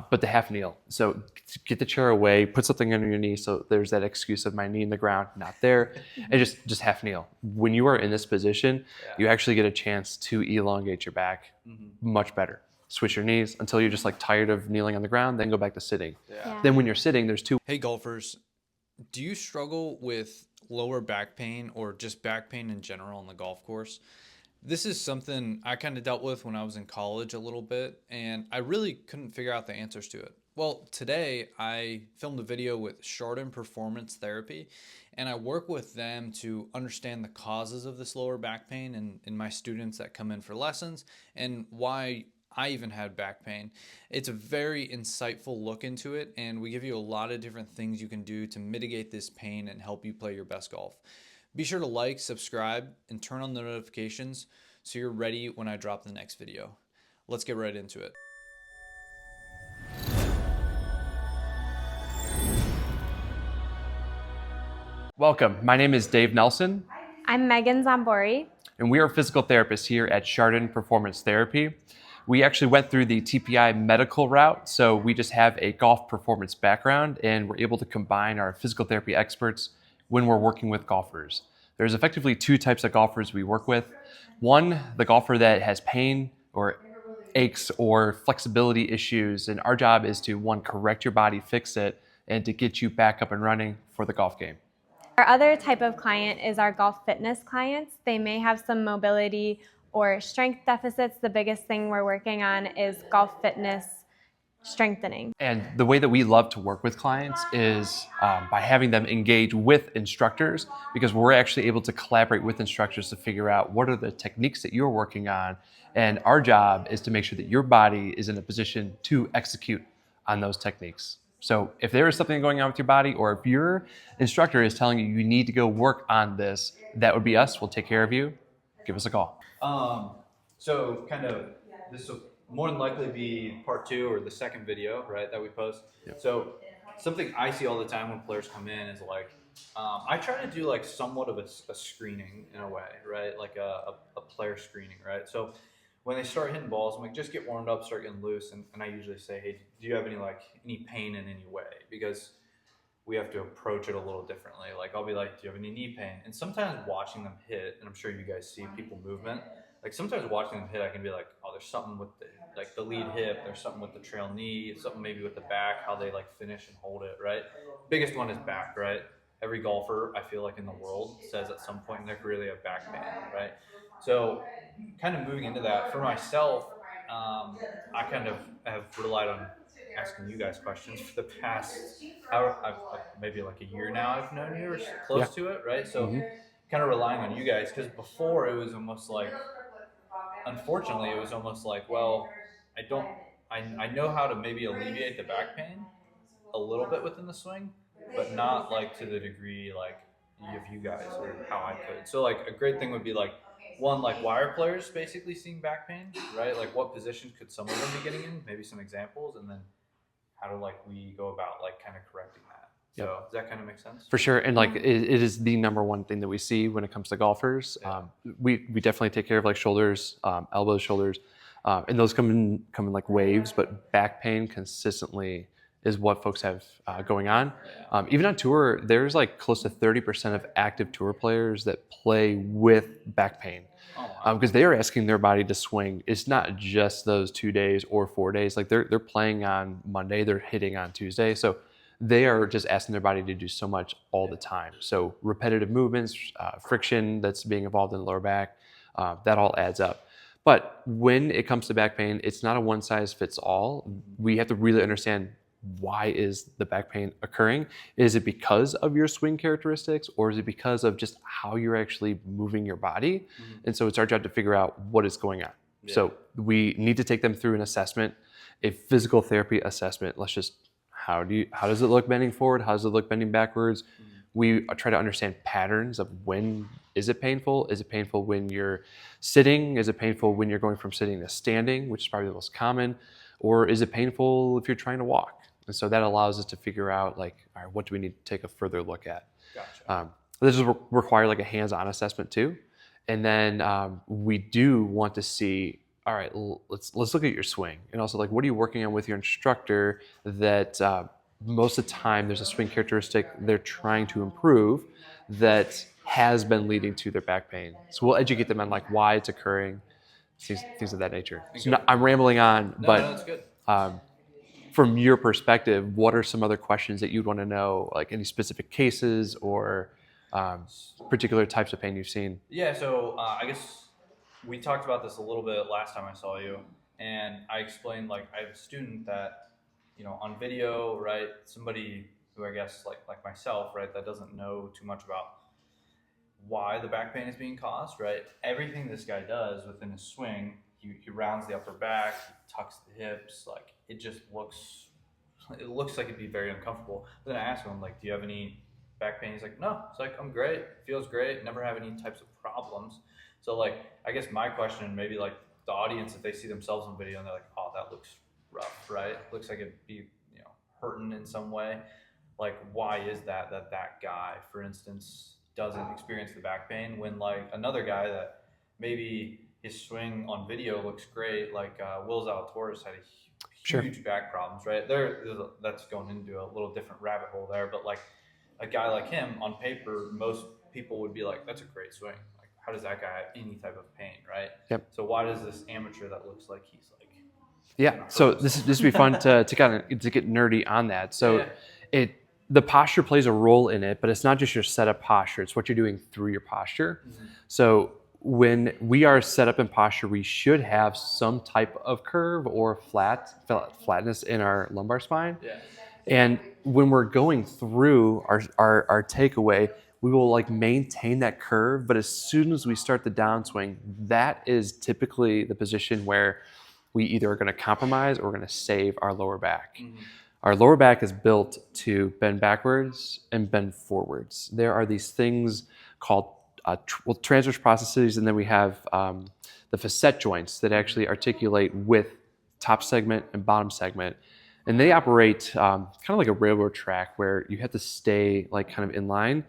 but the half kneel. So get the chair away, put something under your knee so there's that excuse of my knee in the ground, not there, and just half kneel. When you are in this position, you actually get a chance to elongate your back much better. Switch your knees until you're just like tired of kneeling on the ground, then go back to sitting. Then when you're sitting, there's two. Hey golfers, do you struggle with lower back pain or just back pain in general on the golf course? This is something I kind of dealt with when I was in college a little bit, and I really couldn't figure out the answers to it. Well, today I filmed a video with Chardon Performance Therapy, and I work with them to understand the causes of this lower back pain in my students that come in for lessons and why I even had back pain. It's a very insightful look into it, and we give you a lot of different things you can do to mitigate this pain and help you play your best golf. Be sure to like, subscribe, and turn on the notifications so you're ready when I drop the next video. Let's get right into it. Welcome. My name is Dave Nelson. I'm Megan Zambori. And we are physical therapists here at Chardon Performance Therapy. We actually went through the TPI medical route, so we just have a golf performance background, and we're able to combine our physical therapy experts when we're working with golfers. There's effectively two types of golfers we work with. One, the golfer that has pain or aches or flexibility issues, and our job is to, one, correct your body, fix it, and to get you back up and running for the golf game. Our other type of client is our golf fitness clients. They may have some mobility or strength deficits. The biggest thing we're working on is golf fitness strengthening. And the way that we love to work with clients is by having them engage with instructors, because we're actually able to collaborate with instructors to figure out what are the techniques that you're working on. And our job is to make sure that your body is in a position to execute on those techniques. So if there is something going on with your body, or if your instructor is telling you you need to go work on this, that would be us. We'll take care of you. Give us a call. So kind of this will more than likely be part 2 or the second video, right, that we post. Yep. So something I see all the time when players come in is like, I try to do like somewhat of a screening in a way, right? Like a player screening, right? So when they start hitting balls, I'm like, just get warmed up, start getting loose. And I usually say, hey, do you have any pain in any way? Because we have to approach it a little differently. Like I'll be like, do you have any knee pain? And sometimes watching them hit, and I'm sure you guys see people movement, like sometimes watching them hit, I can be like, oh, there's something with the lead hip, there's something with the trail knee, something maybe with the back, how they like finish and hold it, right? Biggest one is back, right? Every golfer, I feel like in the world, says at some point in their career they have back pain, right? So kind of moving into that, for myself, I kind of have relied on asking you guys questions for the past, maybe like a year now I've known you, or close to it, right? So kind of relying on you guys, because before it was almost like, unfortunately, it was almost like, well, I know how to maybe alleviate the back pain a little bit within the swing, but not like to the degree like you guys or how I could. So like a great thing would be like, one, like why are players basically seeing back pain, right? Like what positions could some of them be getting in? Maybe some examples, and then how do like we go about like kind of correcting that? So does that kind of make sense? For sure. And like it is the number one thing that we see when it comes to golfers. Yeah. We definitely take care of like shoulders, elbows, shoulders, and those come in like waves, but back pain consistently is what folks have going on. Yeah. Even on tour, there's like close to 30% of active tour players that play with back pain. Because they are asking their body to swing. It's not just those 2 days or 4 days. Like they're playing on Monday, they're hitting on Tuesday. So they are just asking their body to do so much all the time. So repetitive movements, friction that's being involved in the lower back, that all adds up. But when it comes to back pain, it's not a one size fits all. We have to really understand, why is the back pain occurring? Is it because of your swing characteristics, or is it because of just how you're actually moving your body? And so it's our job to figure out what is going on. Yeah. So we need to take them through an assessment, a physical therapy assessment. Let's just, how does it look bending forward? How does it look bending backwards? We try to understand patterns of when is it painful? Is it painful when you're sitting? Is it painful when you're going from sitting to standing, which is probably the most common? Or is it painful if you're trying to walk? And so that allows us to figure out like, all right, what do we need to take a further look at? Gotcha. This will require like a hands-on assessment too. And then we do want to see, all right, let's look at your swing, and also like what are you working on with your instructor that most of the time there's a swing characteristic they're trying to improve that has been leading to their back pain. So we'll educate them on like why it's occurring, things of that nature. So I'm rambling on, No, but that's good. from your perspective, what are some other questions that you'd want to know, like any specific cases or particular types of pain you've seen? Yeah, so I guess we talked about this a little bit last time I saw you, and I explained like I have a student that, on video, right? Somebody who I guess like myself, right, that doesn't know too much about why the back pain is being caused, right? Everything this guy does within his swing, he rounds the upper back, he tucks the hips, like it looks like it'd be very uncomfortable. But then I asked him, like, do you have any back pain? He's like, no. It's like, I'm great, feels great, never have any types of problems. So like, I guess my question, maybe like the audience, if they see themselves on video and they're like, oh, that looks rough, right? Looks like it'd be, hurting in some way. Like, why is that guy, for instance, doesn't experience the back pain when like another guy that maybe his swing on video looks great, like Will Zalatoris had a huge back problems, right? That's going into a little different rabbit hole there, but like a guy like him on paper, most people would be like, that's a great swing. Like, how does that guy have any type of pain, right? Yep. So why does this amateur that looks like he's like, yeah. So this would be fun to get nerdy on that. So the posture plays a role in it, but it's not just your setup posture. It's what you're doing through your posture. Mm-hmm. So when we are set up in posture, we should have some type of curve or flatness in our lumbar spine. Yeah. And when we're going through our takeaway, we will like maintain that curve. But as soon as we start the downswing, that is typically the position where we either are going to compromise or we're going to save our lower back. Mm-hmm. Our lower back is built to bend backwards and bend forwards. There are these things called transverse processes, and then we have the facet joints that actually articulate with top segment and bottom segment. And they operate kind of like a railroad track where you have to stay like kind of in line.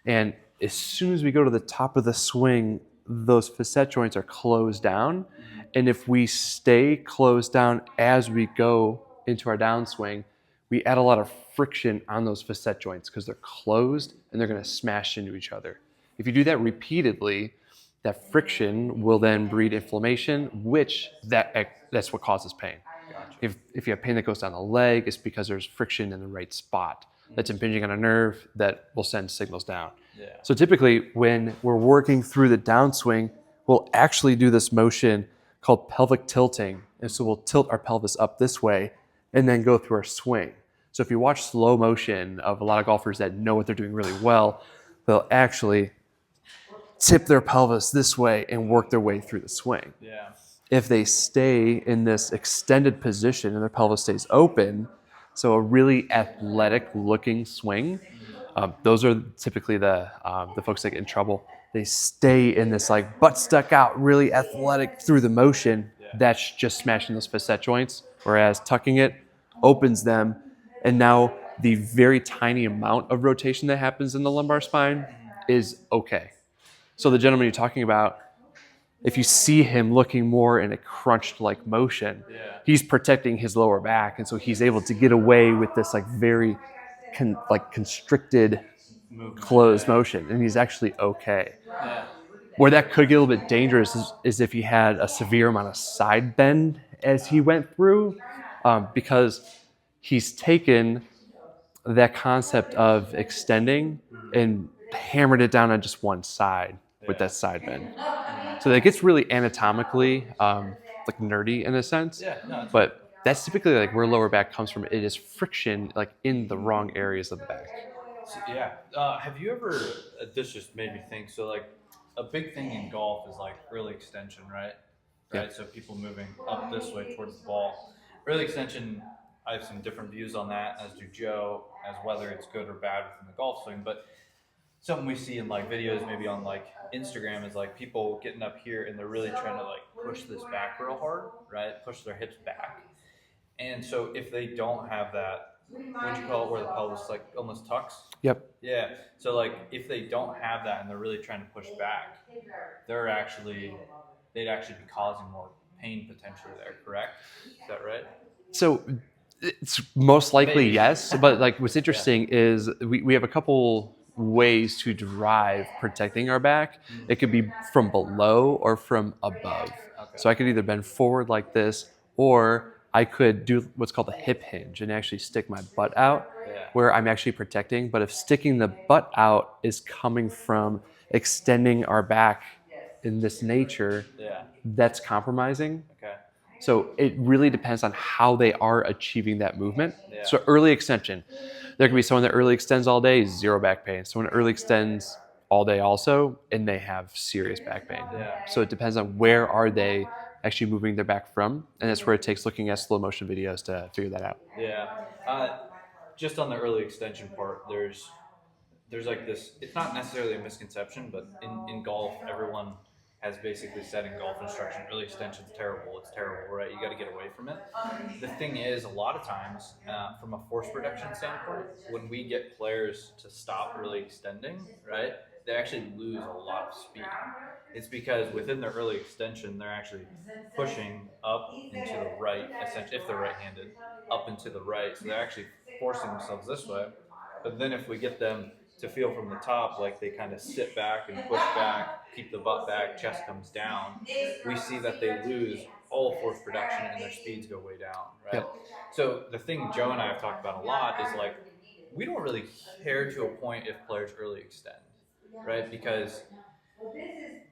And as soon as we go to the top of the swing, those facet joints are closed down. And if we stay closed down as we go into our downswing, we add a lot of friction on those facet joints because they're closed and they're going to smash into each other. If you do that repeatedly, that friction will then breed inflammation, which that's what causes pain. Gotcha. If you have pain that goes down the leg, it's because there's friction in the right spot that's impinging on a nerve that will send signals down. Yeah. So typically when we're working through the downswing, we'll actually do this motion called pelvic tilting. And so we'll tilt our pelvis up this way and then go through our swing. So if you watch slow motion of a lot of golfers that know what they're doing really well, they'll actually tip their pelvis this way and work their way through the swing. Yeah. If they stay in this extended position and their pelvis stays open, so a really athletic looking swing, those are typically the folks that get in trouble. They stay in this like butt stuck out, really athletic through the motion. Yeah. That's just smashing those facet joints, whereas tucking it opens them. And now the very tiny amount of rotation that happens in the lumbar spine is okay. So the gentleman you're talking about, if you see him looking more in a crunched like motion, he's protecting his lower back. And so he's able to get away with this like very constricted closed motion, and he's actually okay. Yeah. Where that could get a little bit dangerous is if he had a severe amount of side bend as he went through, because he's taken that concept of extending and hammered it down on just one side with that side bend. So that gets really anatomically like nerdy in a sense. Yeah, no, but that's typically like where lower back comes from. It is friction like in the wrong areas of the back. So, yeah. Have you ever, this just made me think, so like a big thing in golf is like early extension, right? Right. So people moving up this way towards the ball. Early extension, I have some different views on that, as do Joe, as whether it's good or bad within the golf swing. But something we see in like videos, maybe on like Instagram, is like people getting up here and they're really trying to like push this back real hard, right? Push their hips back. And so if they don't have that, what'd you call it, where the pelvis like almost tucks? Yep. Yeah. So like if they don't have that and they're really trying to push back, they'd actually be causing pain potentially there, correct? Is that right? So it's most likely Maybe. yes, but like what's interesting is we have a couple ways to drive protecting our back. It could be from below or from above. Okay. So I could either bend forward like this, or I could do what's called a hip hinge and actually stick my butt out Yeah. where I'm actually protecting. But if sticking the butt out is coming from extending our back in this nature, Yeah. that's compromising. Okay. So it really depends on how they are achieving that movement. Yeah. So early extension, there can be someone that early extends all day, zero back pain. Someone that early extends all day also, and they have serious back pain. Yeah. So it depends on where are they actually moving their back from, and that's where it takes looking at slow motion videos to figure that out. Yeah. Just on the early extension part, there's like this. It's not necessarily a misconception, but in golf, everyone has basically said in golf instruction, early extension is terrible. It's terrible, right? You got to get away from it. The thing is, a lot of times, from a force reduction standpoint, when we get players to stop early extending, right, they actually lose a lot of speed. It's because within their early extension, they're actually pushing up into the right, essentially, if they're right-handed, up into the right. So they're actually forcing themselves this way. But then if we get them to feel from the top, like they kind of sit back and push back, keep the butt back, chest comes down, we see that they lose all force production and their speeds go way down, right? Yep. So the thing Joe and I have talked about a lot is like, we don't really care to a point if players early extend, right? Because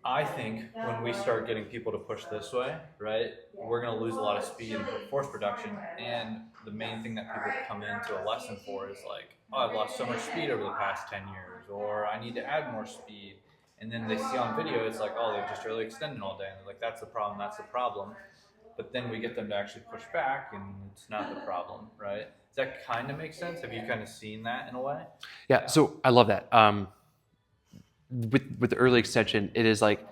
I think when we start getting people to push this way, right, we're going to lose a lot of speed and force production. And the main thing that people come into a lesson for is like, oh, I've lost so much speed over the past 10 years, or I need to add more speed. And then they see on video, it's like, oh, they're just really extending all day. And they're like, that's the problem, that's the problem. But then we get them to actually push back, and it's not the problem, right? Does that kind of make sense? Have you kind of seen that in a way? Yeah, so I love that. With the early extension, it is like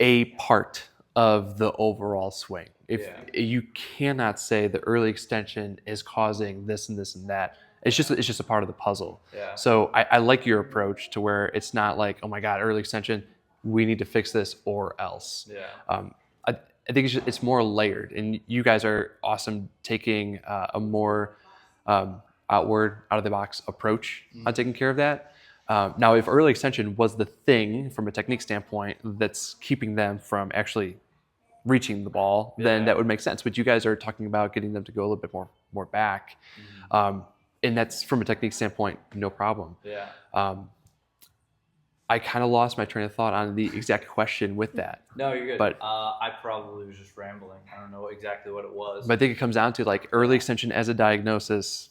a part of the overall swing. If you cannot say the early extension is causing this and this and that, it's just a part of the puzzle. Yeah. So I like your approach to where it's not like, oh my God, early extension, we need to fix this or else. Yeah. I think it's more layered, and you guys are awesome taking a more outward, out of the box approach on taking care of that. Now, if early extension was the thing from a technique standpoint that's keeping them from actually reaching the ball, then that would make sense. But you guys are talking about getting them to go a little bit more back, and that's from a technique standpoint, no problem. Yeah. I kind of lost my train of thought on the exact question with that. No, you're good. But I probably was just rambling. I don't know exactly what it was. But I think it comes down to like early extension as a diagnosis.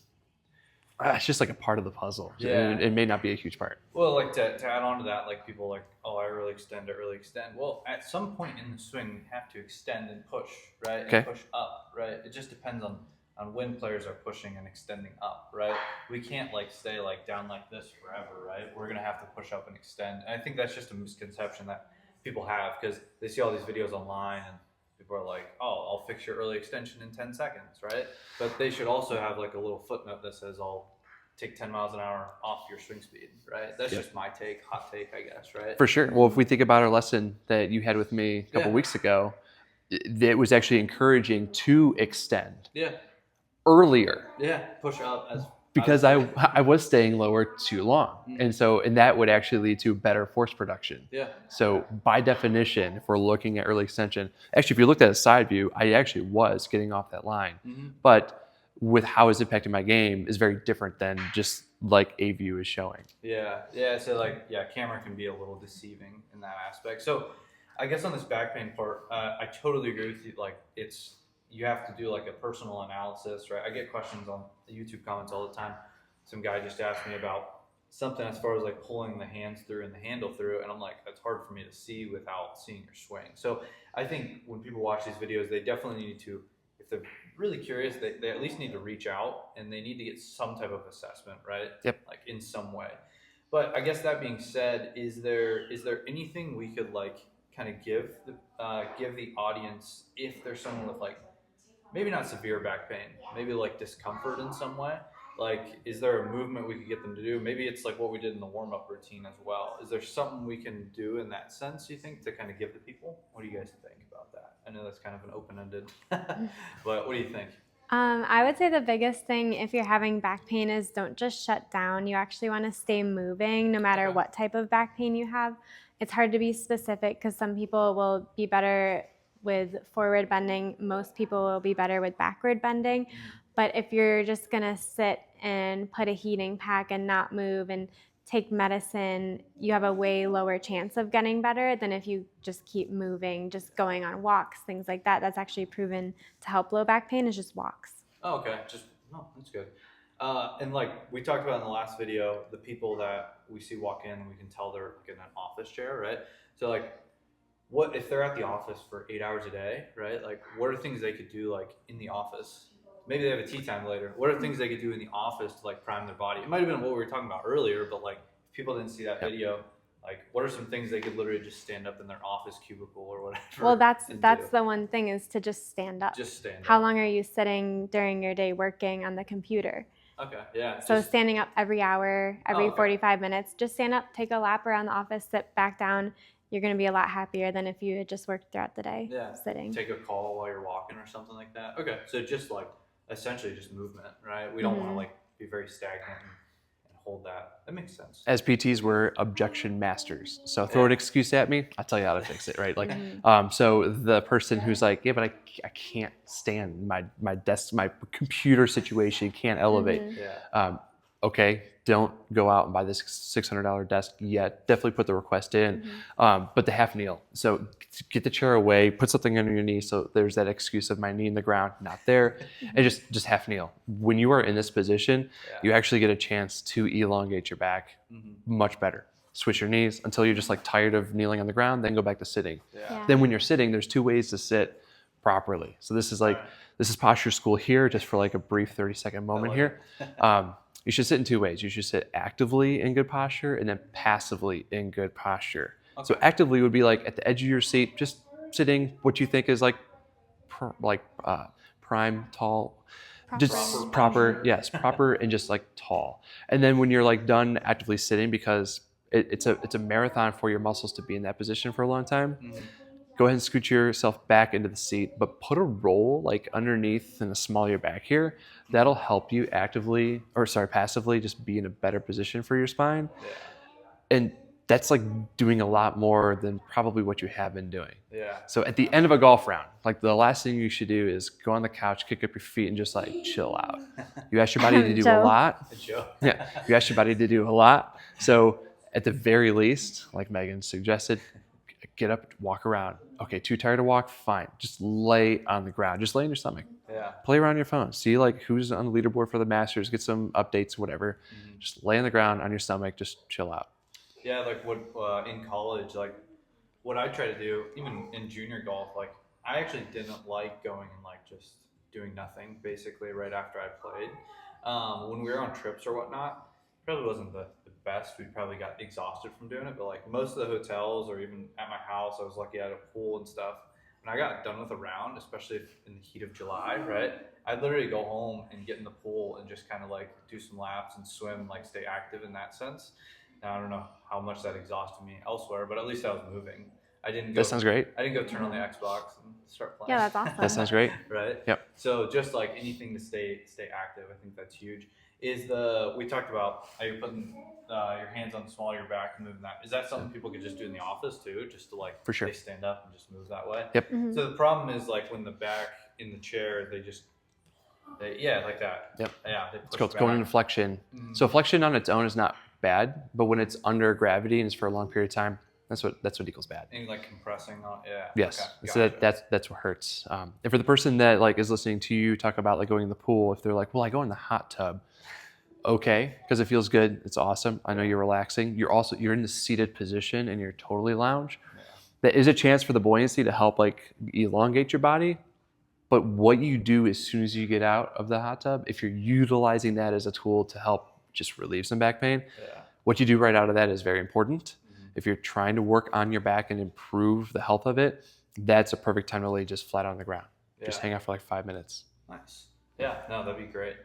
It's just like a part of the puzzle. Yeah. It may not be a huge part. Well, like to add on to that, like people like, oh, I early extend. Well, at some point in the swing, we have to extend and push, right? And Okay. push up, right? It just depends on when players are pushing and extending up, right? We can't like stay like down like this forever, right? We're gonna have to push up and extend. And I think that's just a misconception that people have because they see all these videos online and people are like, oh, I'll fix your early extension in 10 seconds, right? But they should also have like a little footnote that says, I'll take 10 miles an hour off your swing speed, right? That's just my take, hot take, I guess, right? For sure. Well, if we think about our lesson that you had with me a couple weeks ago, it was actually encouraging to extend Yeah, earlier yeah, push up as because I was staying lower too long. And that would actually lead to better force production. Yeah, So by definition, if we're looking at early extension, actually, if you looked at a side view, I actually was getting off that line. But with how it's impacting my game is very different than just like a view is showing. yeah. So like, camera can be a little deceiving in that aspect. So I guess on this back pain part, I totally agree with you. Like you have to do like a personal analysis, right? I get questions on the YouTube comments all the time. Some guy just asked me about something as far as like pulling the hands through and the handle through, and I'm like, that's hard for me to see without seeing your swing. So I think when people watch these videos, they definitely need to, if they're really curious, they at least need to reach out and they need to get some type of assessment, right? Yep. Like in some way. But I guess that being said, is there anything we could like kind of give the audience if there's someone with like maybe not severe back pain, maybe like discomfort in some way? Like, is there a movement we could get them to do? Maybe it's like what we did in the warm-up routine as well. Is there something we can do in that sense, you think, to kind of give the people? What do you guys think about that? I know that's kind of an open-ended, but what do you think? I would say the biggest thing if you're having back pain is don't just shut down. You actually want to stay moving no matter Okay. what type of back pain you have. It's hard to be specific because some people will be better with forward bending. Most people will be better with backward bending. But if you're just going to sit and put a heating pack and not move and take medicine, you have a way lower chance of getting better than if you just keep moving, just going on walks, things like that. That's actually proven to help low back pain is just walks. Oh, okay. That's good. And like we talked about in the last video, the people that we see walk in, we can tell they're like in an office chair, right? So like, what if they're at the office for 8 hours a day, right? Like, what are things they could do like in the office? Maybe they have a tea time later. What are things they could do in the office to like prime their body? It might have been what we were talking about earlier, but like if people didn't see that video, like what are some things they could literally just stand up in their office cubicle or whatever? Well, that's and do? the one thing is to just stand up. Just stand How up. long are you sitting during your day working on the computer? Okay, yeah. So just- standing up every hour, every Oh, okay. 45 minutes, just stand up, take a lap around the office, sit back down. You're going to be a lot happier than if you had just worked throughout the day Yeah. sitting. Take a call while you're walking or something like that. Okay, so just like essentially just movement, right? We don't want to like be very stagnant and hold that. That makes sense. As PTs, we're objection masters. So throw an excuse at me, I'll tell you how to fix it, right? Like, so the person who's like, yeah, but I can't stand my desk, my computer situation can't elevate. Yeah. Okay, don't go out and buy this $600 desk yet. Definitely put the request in, but the half kneel. So get the chair away, put something under your knee. So there's that excuse of my knee in the ground, not there, and just half kneel. When you are in this position, you actually get a chance to elongate your back much better. Switch your knees until you're just like tired of kneeling on the ground, then go back to sitting. Yeah. Then when you're sitting, there's two ways to sit properly. So this is like, this is posture school here, just for like a brief 30-second moment here. You should sit in two ways. You should sit actively in good posture and then passively in good posture. So actively would be like at the edge of your seat, just sitting what you think is like prime, tall, just proper, yes, proper and just like tall. And then when you're like done actively sitting, because it's a marathon for your muscles to be in that position for a long time, go ahead and scoot yourself back into the seat, but put a roll like underneath in the small of your back here. That'll help you passively just be in a better position for your spine. And that's like doing a lot more than probably what you have been doing. Yeah. So at the end of a golf round, like the last thing you should do is go on the couch, kick up your feet, and just like chill out. You ask your body to do a Joe. lot. Joe. Yeah, you ask your body to do a lot. So at the very least, like Megan suggested, get up, walk around. Okay, too tired to walk? Fine. Just lay on the ground. Just lay on your stomach. Yeah. Play around your phone. See like who's on the leaderboard for the Masters. Get some updates, whatever. Just lay on the ground on your stomach. Just chill out. Yeah, like what in college, like what I try to do, even in junior golf, like I actually didn't like going and like just doing nothing basically right after I played. When we were on trips or whatnot, probably wasn't the best. We probably got exhausted from doing it, but like most of the hotels or even at my house, I was lucky I had a pool and stuff. When I got done with a round, especially in the heat of July, right? I'd literally go home and get in the pool and just kind of like do some laps and swim and like stay active in that sense. Now, I don't know how much that exhausted me elsewhere, but at least I was moving. I didn't go. That sounds great. I didn't go turn on the Xbox and start playing. Yeah, that's awesome. That sounds great. Right? Yep. So just like anything to stay active, I think that's huge. We talked about how you're putting your hands on the small of your back and moving that. Is that something people could just do in the office too? Just to like, For sure. they stand up and just move that way? Yep. So the problem is like when the back in the chair, like that. Yep. Yeah. They It's push called back. going into flexion. So flexion on its own is not bad, but when it's under gravity and it's for a long period of time, that's what equals bad. And like compressing on, yeah. Yes, Okay, so gotcha. that's what hurts. And for the person that like is listening to you talk about like going in the pool, if they're like, well, I go in the hot tub, okay, because it feels good, it's awesome. I know you're relaxing. You're in the seated position and you're totally lounge. Yeah. There is a chance for the buoyancy to help like elongate your body. But what you do as soon as you get out of the hot tub, if you're utilizing that as a tool to help just relieve some back pain, Yeah. what you do right out of that is very important. If you're trying to work on your back and improve the health of it, that's a perfect time to lay just flat on the ground. Just Yeah. hang out for like 5 minutes. Nice. Yeah, no, that'd be great.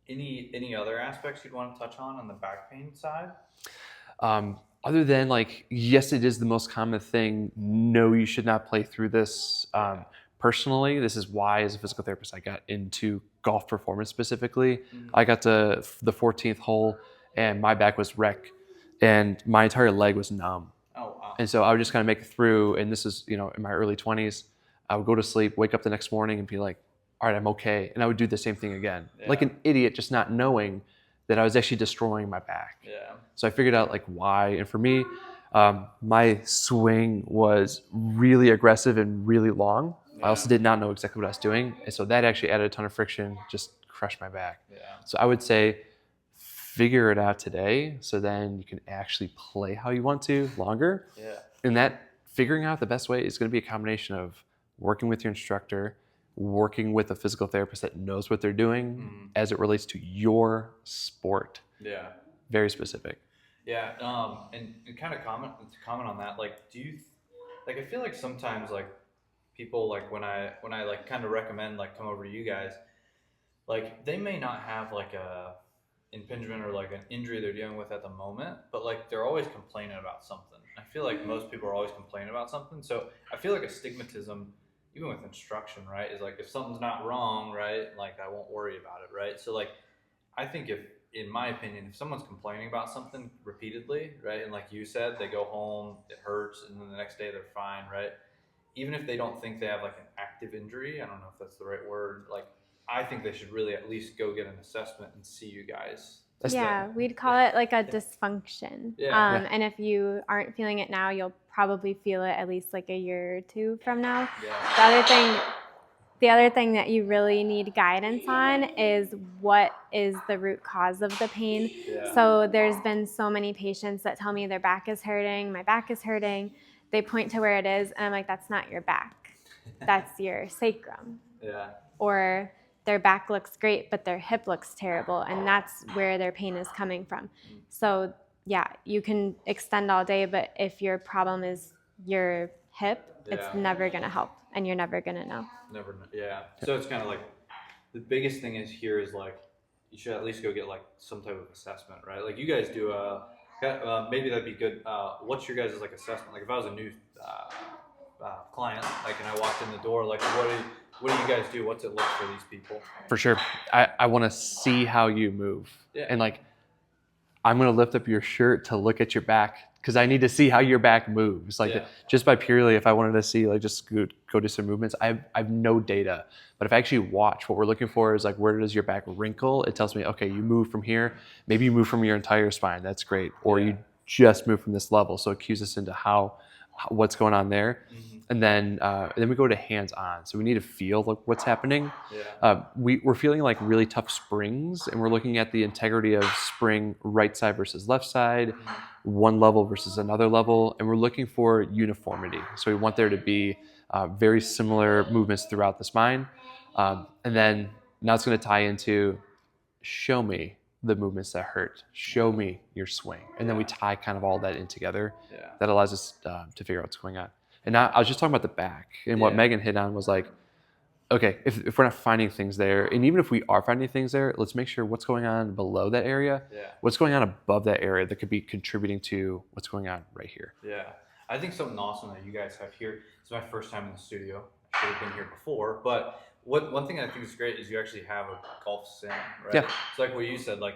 Any other aspects you'd want to touch on the back pain side? other than like, yes, it is the most common thing. No, you should not play through this. Personally, this is why, as a physical therapist, I got into golf performance specifically. I got to the 14th hole, and my back was wrecked, and my entire leg was numb. Oh wow. And so I would just kind of make it through. And this is, in my early 20s. I would go to sleep, wake up the next morning, and be like, "All right, I'm okay." And I would do the same thing again, like an idiot, just not knowing that I was actually destroying my back. Yeah. So I figured out like why. And for me, my swing was really aggressive and really long. I also did not know exactly what I was doing. And so that actually added a ton of friction, just crushed my back. Yeah. So I would say figure it out today so then you can actually play how you want to longer. Yeah. And that figuring out the best way is going to be a combination of working with your instructor, working with a physical therapist that knows what they're doing as it relates to your sport. Yeah. Very specific. Yeah. And kind of comment on that. Like, I feel like sometimes like people like when I like kind of recommend like come over to you guys, like they may not have like a impingement or like an injury they're dealing with at the moment, but like they're always complaining about something. I feel like most people are always complaining about something. So I feel like a stigmatism, even with instruction, right, is like if something's not wrong, right, like I won't worry about it, right? So like I think if, in my opinion, if someone's complaining about something repeatedly, right, and like you said, they go home, it hurts, and then the next day they're fine, right? Even if they don't think they have like an active injury, I don't know if that's the right word, like I think they should really at least go get an assessment and see you guys. We'd call it like a dysfunction. Yeah. And if you aren't feeling it now, you'll probably feel it at least like a year or two from now. Yeah. The other thing that you really need guidance on is what is the root cause of the pain. Yeah. So there's been so many patients that tell me their back is hurting, my back is hurting. They point to where it is, and I'm like, that's not your back. That's your sacrum. Yeah. Or their back looks great, but their hip looks terrible, and that's where their pain is coming from. So yeah, you can extend all day, but if your problem is your hip, it's never gonna help, and you're never gonna know. Never know. Yeah. So it's kind of like the biggest thing is here is like you should at least go get like some type of assessment, right? Like you guys do maybe that'd be good. What's your guys' like assessment? Like if I was a new client, like and I walked in the door, like what do you guys do? What's it look for these people? For sure. I want to see how you move. Yeah. And like, I'm going to lift up your shirt to look at your back because I need to see how your back moves. Like just by purely, if I wanted to see, like just go do some movements, I have no data. But if I actually watch, what we're looking for is like, where does your back wrinkle? It tells me, okay, you move from here. Maybe you move from your entire spine. That's great. Or you just move from this level. So it cues us into what's going on there. And then we go to hands-on. So we need to feel like what's happening. We're feeling like really tough springs, and we're looking at the integrity of spring right side versus left side, one level versus another level, and we're looking for uniformity. So we want there to be very similar movements throughout the spine. And then now it's going to tie into show me the movements that hurt. Show me your swing. And then we tie kind of all that in together. That allows us to figure out what's going on. And now I was just talking about the back. And what Megan hit on was like, okay, if we're not finding things there, and even if we are finding things there, let's make sure what's going on below that area, what's going on above that area that could be contributing to what's going on right here. Yeah. I think something awesome that you guys have here, it's my first time in the studio. I should have been here before, but one thing I think is great is you actually have a golf sim, right? Yeah. It's like what you said, like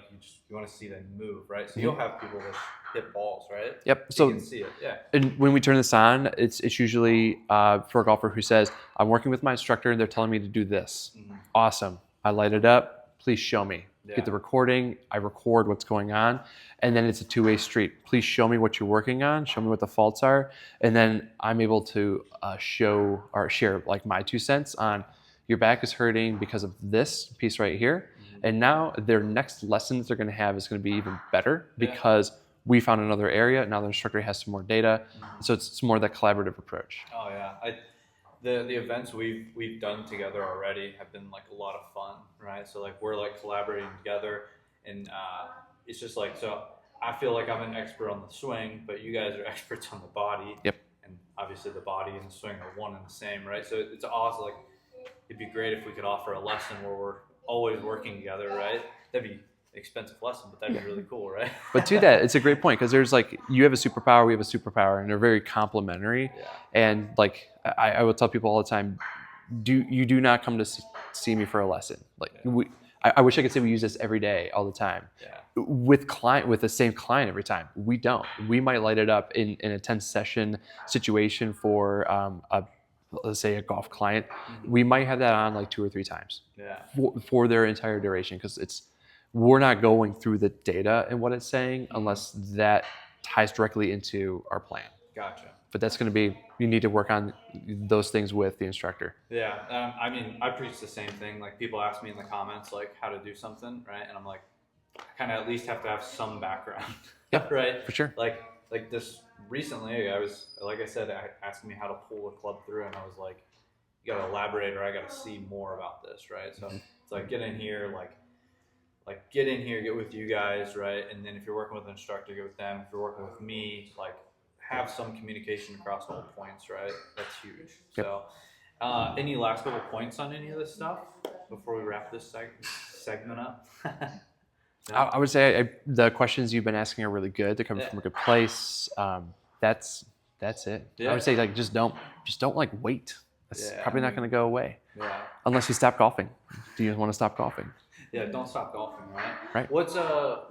you want to see them move, right? So you'll have people that hit balls, right? Yep. So So you can see it, and when we turn this on, it's usually for a golfer who says, I'm working with my instructor and they're telling me to do this. Awesome. I light it up. Please show me. Get the recording. I record what's going on. And then it's a two-way street. Please show me what you're working on. Show me what the faults are. And then I'm able to show or share like my 2 cents on your back is hurting because of this piece right here. And now their next lesson that they're going to have is going to be even better because we found another area. Now the instructor has some more data. So it's more that collaborative approach. Oh yeah. The events we've done together already have been like a lot of fun, right? So like we're like collaborating together, and it's just like, so I feel like I'm an expert on the swing, but you guys are experts on the body. Yep. And obviously the body and the swing are one and the same, right? So it's awesome. Like it'd be great if we could offer a lesson where we're always working together, right? It'd expensive lesson, but that'd be really cool, right? But to that, it's a great point because there's like you have a superpower, we have a superpower, and they're very complementary. Yeah. And like I will tell people all the time, do not come to see me for a lesson. Like I wish I could say we use this every day, all the time. Yeah. With the same client every time. We don't. We might light it up in a 10 session situation for let's say a golf client. We might have that on like 2 or 3 times Yeah. for their entire duration because we're not going through the data and what it's saying unless that ties directly into our plan. Gotcha. But that's going to be, you need to work on those things with the instructor. Yeah. I mean, I preach the same thing. Like people ask me in the comments, like how to do something, right? And I'm like, I kind of at least have to have some background. Yeah, right. for sure. Like this recently, I was, like I said, asking me how to pull a club through, and I was like, you got to elaborate, or I got to see more about this, right? So it's like get in here, get in here, get with you guys, right? And then if you're working with an instructor, get with them. If you're working with me, like have some communication across all points, right? That's huge. Yep. So, any last couple points on any of this stuff before we wrap this segment up? No? I would say the questions you've been asking are really good. They're coming from a good place. That's it. Yeah. I would say like just don't like wait. It's probably not going to go away Yeah. unless you stop golfing. Do you want to stop golfing? Yeah, don't stop golfing, right? Right. What's your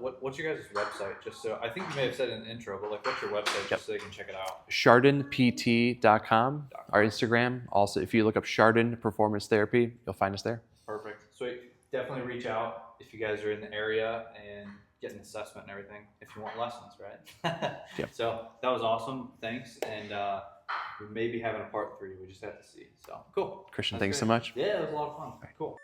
guys' website? Just so I think you may have said it in the intro, but like what's your website just so they can check it out? chardonpt.com. Our Instagram. Also, if you look up Chardon Performance Therapy, you'll find us there. Perfect. Sweet. Definitely reach out if you guys are in the area and get an assessment and everything if you want lessons, right? Yep. So that was awesome. Thanks. And we may be having a part 3. We just have to see. So cool. Christian, That's thanks great. so much. Yeah, it was a lot of fun. Cool.